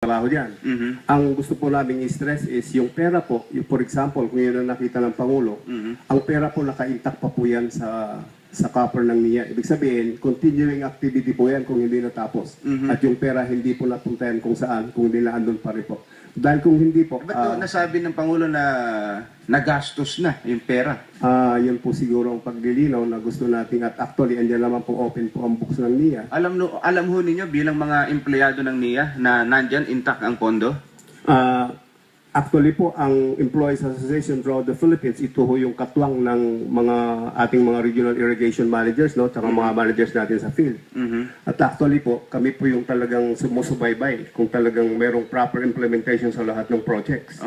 magtrabaho diyan. Ang gusto po namin i-stress is yung pera po, yung, for example, kung yun ang nakita ng Pangulo, ang pera po naka-intact pa po yan sa copper ng NIA. Ibig sabihin, continuing activity po yan kung hindi natapos. At yung pera hindi po napunta yan kung saan, kung hindi na andun pa rin po. Dahil kung hindi po... Ba't nasabi ng Pangulo na nagastos na yung pera? Yun po siguro ang paglilinaw na gusto natin at actually, andyan naman po open po ang books ng NIA. Alam ho ninyo bilang mga empleyado ng NIA na nandyan intact ang pondo? Actually po, ang Employees Association throughout the Philippines, ito ho yung katwang ng ating mga regional irrigation managers, no? Tsaka mga managers natin sa field. At actually po, kami po yung talagang sumusubaybay kung talagang merong proper implementation sa lahat ng projects.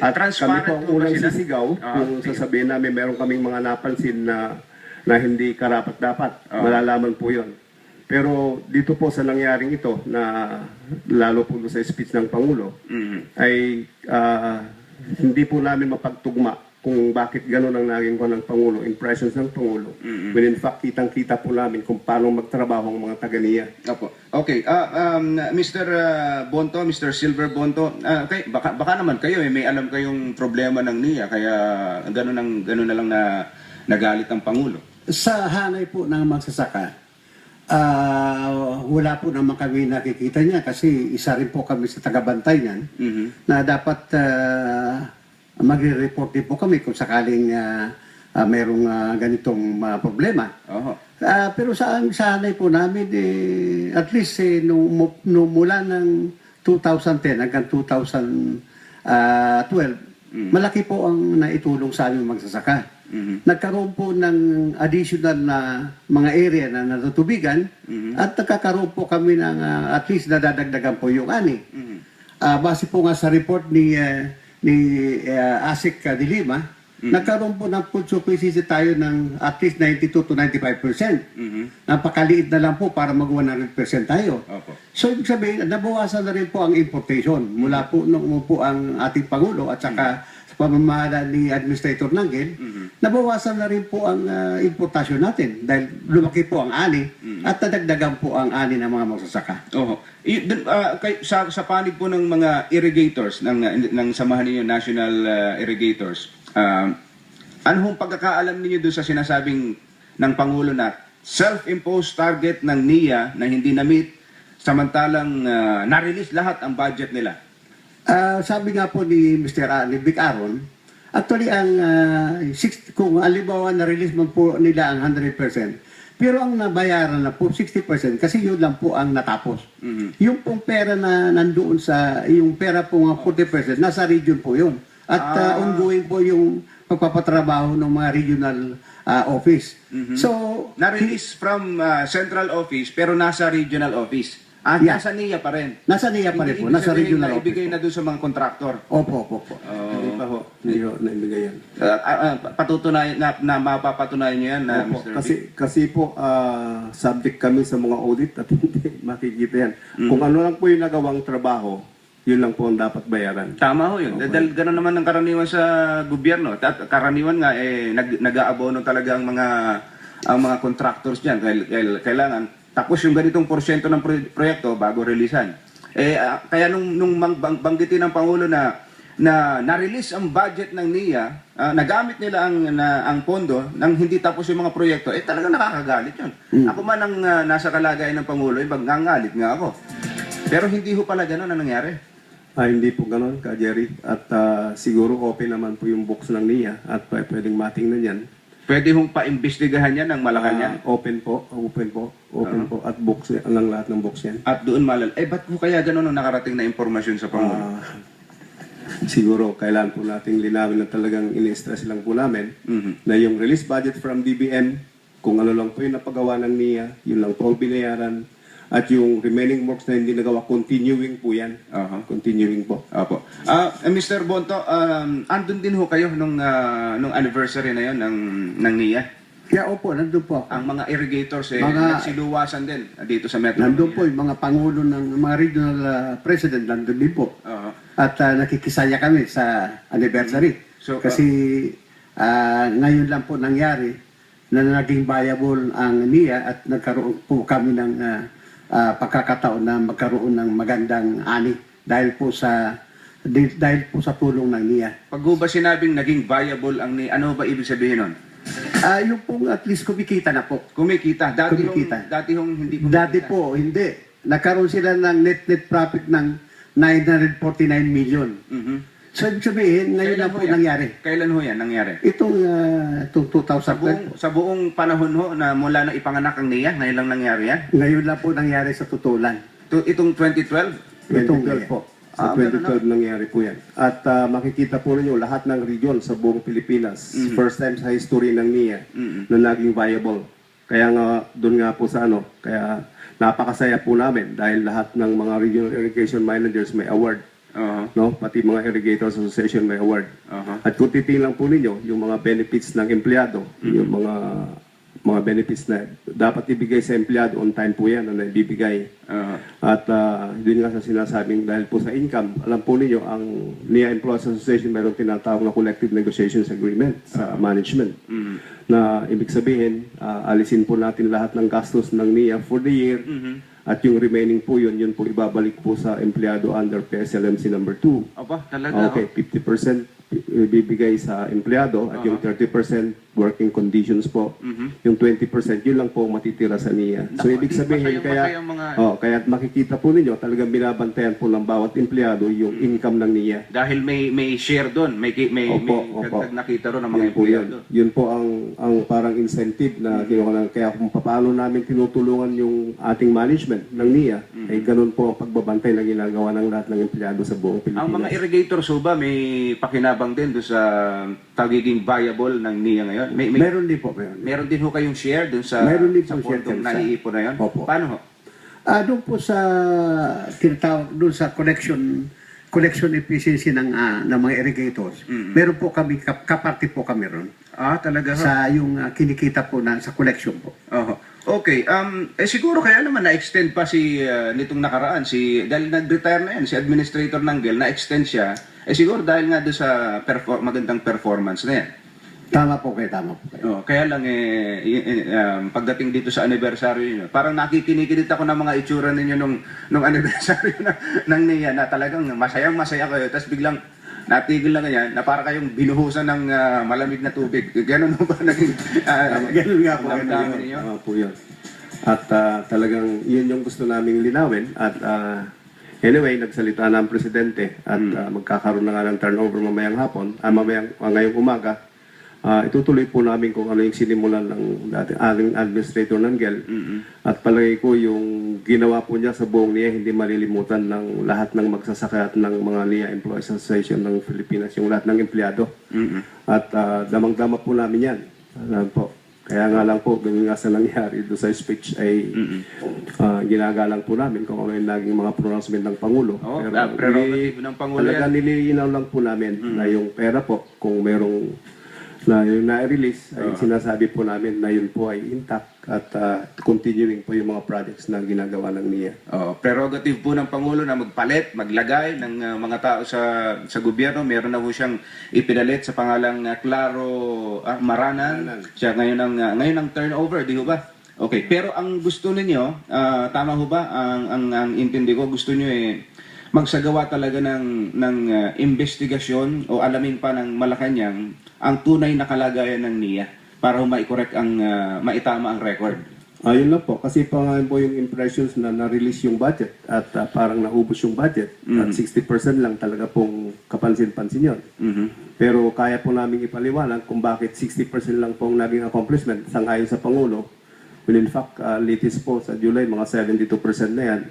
At kami po ang unang sisigaw kung sasabihin namin meron kaming mga napansin na hindi karapat-dapat. Malalaman po yun. Pero dito po sa nangyaring ito, na lalo po sa speech ng Pangulo, ay hindi po namin mapagtugma kung bakit gano'n ang naging ko ng Pangulo, impressions ng Pangulo. When in fact, kitang-kita po namin kung paano magtrabaho ang mga taga-NIA. Opo. Okay. Mr. Bonto, Mr. Silver Bonto, okay, baka naman kayo, may alam kayong problema ng NIA, kaya gano'n na lang na nagalit ang Pangulo. Sa hanay po ng magsasaka, wala po naman kami nakikita niya kasi isa rin po kami sa tagabantay niyan na dapat magre-report din po kami kung sakaling mayroong ganitong problema. Pero sa hanay po namin, at least nung mula ng 2010 hanggang 2012, malaki po ang naitulong sa aming magsasaka. Nagkaroon po ng additional na mga area na natutubigan at nagkakaroon po kami ng at least nadadagdagan po yung ani. Base po nga sa report ni Asik de Lima, nagkaroon po ng food sufficiency tayo ng at least 92 to 95%. Napakaliit na lang po para mag 100% tayo. So ibig sabihin, nabawasan na rin po ang importation mula po nung po ang ating Pangulo at saka pamamahala ni Administrator Nanggel, nabawasan na rin po ang importasyon natin dahil lumaki po ang ani at nadagdagan po ang ani ng mga magsasaka. Sa panig po ng mga irrigators ng samahan ninyo, National Irrigators, ano hong pagkakaalam ninyo doon sa sinasabing ng Pangulo na self-imposed target ng NIA na hindi na-meet samantalang na-release lahat ang budget nila? Sabi nga po ni Mr. Vic Aaron, actually kung alibawa na-release man po nila ang 100%, pero ang nabayaran na po 60% kasi yun lang po ang natapos. Yung pong pera na nandoon yung pera po nga 40%, nasa region po yun. At ongoing po yung pagpapatrabaho ng mga regional office. So, na-release from central office pero nasa regional office. Nasa NIA pa rin. Nasa NIA pa rin po, nasa regional office. Ibigay na doon sa mga kontraktor. Opo. Hindi pa ho, hindi ho naibigay yan. Patutunayan na mapapatunayan niyo yan na Mr. Kasi po, subject kami sa mga audit at hindi makikita yan. Kung ano lang po yung nagawang trabaho, yun lang po ang dapat bayaran. Tama ho yun. Dahil gano'n naman ang karaniwan sa gobyerno. At karaniwan nga, nag-aabono talaga ang mga contractors dyan. Kailangan tapos yung ganitong porsyento ng proyekto bago releasean. Kaya nung banggitin ng Pangulo na na-release ang budget ng NIA, nagamit nila ang pondo nang hindi tapos yung mga proyekto, talaga nakakagalit yun. Ako man ang nasa kalagayan ng Pangulo, magngangalit nga ako. Pero hindi ho pala gano'n ang nangyari. Hindi po gano'n, Ka Jerry. At siguro open naman po yung books ng NIA at pwedeng matingnan yan. Pwede hong paimbestigahan yan ng Malacanang? Open po. At books, ang lahat ng books yan. At doon ba't mo kaya gano'n ang nakarating na impormasyon sa Pangulo? Siguro, kailangan po nating linawin na talagang ini-stress lang po namin na yung release budget from DBM, kung ano lang po yung napagawa ng NIA, yun lang po ang binayaran. At yung remaining works na hindi nagawa, continuing po yan. Continuing po. Opo. Mr. Bonto, andun din ho kayo nung anniversary na yun ng NIA? Kaya opo, nandun po. Ang mga irrigators nagsiluwasan din dito sa Metro. Nandun po yung mga pangulo ng mga regional president, nandun din po. At nakikisaya kami sa anniversary. Kasi ngayon lang po nangyari na naging viable ang NIA at nagkaroon po kami ng pagkakataon na magkaroon ng magandang ani dahil po sa tulong ng NIA. Pag ho ba sinabing naging viable ang ni, ano ba ibig sabihin nun? Yung pong at least kumikita na po. Kumikita. Dati Kumikita. dati hong hindi kumikita. Dati po, hindi. Nagkaroon sila ng net profit ng 949 million. Mhm. So, ibig sabihin, ngayon na po nangyari. Kailan ho yan nangyari? Itong 2012. Sa buong panahon ho na mula na ipanganak ang NIA, ngayon lang nangyari yan? Ngayon na po nangyari sa tutulan. Itong 2012? 2012 po. Sa ganun 2012 nangyari po yan. At makikita po ninyo lahat ng region sa buong Pilipinas. First time sa history ng NIA na naging viable. Kaya nga, doon nga po sa kaya napakasaya po namin dahil lahat ng mga regional irrigation managers may award. No? Pati mga Irrigators Association may award. At kung titingnan po ninyo, yung mga benefits ng empleyado, yung mga benefits na dapat ibigay sa empleyado, on time po yan na ibibigay. At yun nga sa sinasabing dahil po sa income, alam po ninyo, ang NIA Employees Association mayroong tinatawag na collective negotiations agreement sa management. Na ibig sabihin, alisin po natin lahat ng gastos ng NIA for the year. At yung remaining po yun po ibabalik po sa empleyado under PSLMC number 2. Aba, talaga. Okay, 50% ibibigay sa empleyado at yung 30% working conditions po. Yung 20% yun lang po matitira sa NIA. So ibig sabihin kaya makikita po ninyo talagang binabantayan po ng bawat empleyado yung income ng NIA. Dahil may share doon, may dagdag nakita ron ng mga Yun po empleyado. Yun po ang parang incentive na kinuha. Kaya kung paano namin tinutulungan yung ating management ng NIA, ay ganun po ang pagbabantay na ginagawa ng lahat ng empleyado sa buong Pilipinas. Ang mga irrigators ho ba may pakinabang din doon sa pagiging viable ng NIA ngayon? Meron din po. Meron din ho kayong share doon sa Meron din sa po share pondong kami sa- naiipon na yun? Opo. Paano ho? Doon po sa tinatawag doon sa collection efficiency ng mga irrigators. Meron po kami kaparte po kami ron Talaga ho? sa yung kinikita po sa collection po. Okay, siguro kaya naman na-extend pa nitong nakaraan, dahil nag-retire na yan, si Administrator Nanggel, na-extend siya, siguro dahil nga doon sa magandang performance na yan. Tama po kayo. Kaya lang pagdating dito sa anniversary niyo, parang nakikinig ako ng mga itsura ninyo nung anniversary ng NIA na talagang masayang-masaya kayo, tapos biglang natigil lang yan, na para kayong binuhusan ng malamig na tubig. Ganon ba naging Ganun nga po. damdamin ninyo? Po yun. At talagang yun yung gusto naming linawin. At anyway, nagsalita na ang presidente at magkakaroon na nga ng turnover mamayang hapon, ngayong umaga. Itutuloy po namin kung ano yung sinimulan ng ating administrator ng GEL. At palagay ko yung ginawa po niya sa buong NIA, hindi malilimutan ng lahat ng magsasaka at ng mga NIA Employees Association ng Pilipinas, yung lahat ng empleyado. At damang-dama po namin yan. Alam po. Kaya nga lang po, ganyan nga sa nangyari doon sa speech ay ginagalang po namin kung ano yung naging mga pronouncement ng Pangulo. Prerogative ng Pangulo talaga yan. nililinaw lang po namin na yung pera po, kung merong na yung na-release, ay sinasabi po namin na yun po ay intact at continuing po yung mga projects na ginagawa ng NIA. Prerogative po ng Pangulo na magpalit, maglagay ng mga tao sa gobyerno. Meron na po siyang ipinalit sa pangalang Claro Maranan. Siya ngayon ang turnover, di ho ba? Okay, pero ang gusto ninyo, tama ho ba? Ang intindi ko, gusto niyo magsagawa talaga ng investigasyon o alamin pa ng Malacanang ang tunay na kalagayan ng NIA para ma-correct maitama ang record. Ayun lang po, kasi pa nga po yung impressions na na-release yung budget at parang naubos yung budget at 60% lang talaga pong kapansin-pansin yun. Pero kaya po namin ipaliwanag kung bakit 60% lang pong naging accomplishment sangayon sa Pangulo. Well, in fact, latest po sa July, mga 72% na yan.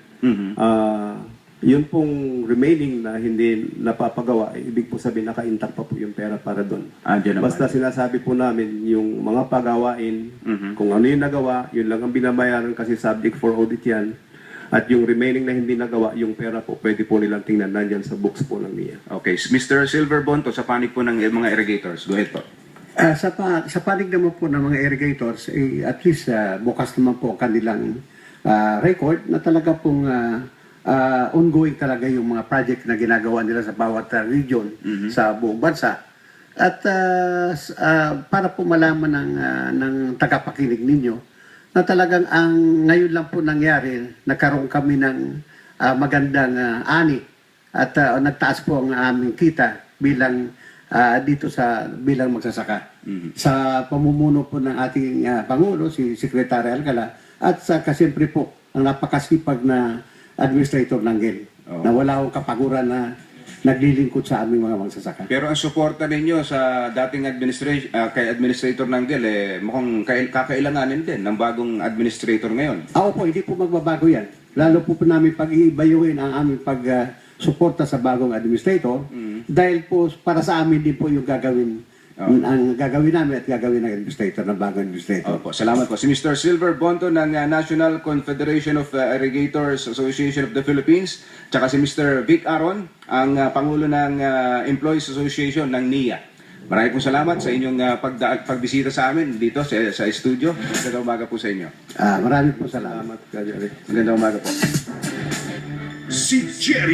Yun pong remaining na hindi napapagawa, ibig po sabihin naka-intact pa po yung pera para doon. Basta sinasabi po namin yung mga pagawain, kung ano yung nagawa, yun lang ang binabayaran kasi subject for audit yan. At yung remaining na hindi nagawa, yung pera po, pwede po nilang tingnan nandyan sa books po ng NIA. Okay, Mr. Silverbonto, sa panig po ng mga irrigators, go ahead po. Sa panig naman po ng mga irrigators, at least bukas naman po ang kanilang record na talaga pong ongoing talaga yung mga project na ginagawa nila sa bawat region sa buong bansa. At para po malaman ng tagapakinig ninyo na talagang ang ngayon lang po nangyari, nagkaroon kami ng magandang ani at nagtaas po ang aming kita bilang dito sa bilang magsasaka. Sa pamumuno po ng ating Pangulo, si Secretary Alcala, at sa siyempre po ang napakasipag na Administrator Nanggel, na wala akong kapaguran na naglilingkod sa aming mga magsasaka. Pero ang suporta ninyo sa dating kay Administrator Nanggel, mukhang kakailanganin din ng bagong administrator ngayon. Opo, hindi po magbabago yan. Lalo po namin pag-iibayuhin ang aming pag-suporta sa bagong administrator dahil po para sa amin din po yung gagawin ang gagawin namin at gagawin ng administrator, ng bagong administrator. Opo, salamat po. Si Mr. Silver Bonto ng National Confederation of Irrigators Association of the Philippines, tsaka si Mr. Vic Aron, ang Pangulo ng Employees Association ng NIA. Maraming pong salamat sa inyong pagbisita sa amin dito sa studio. Magandang umaga po sa inyo. Maraming po salamat. Magandang umaga po. Si Jerry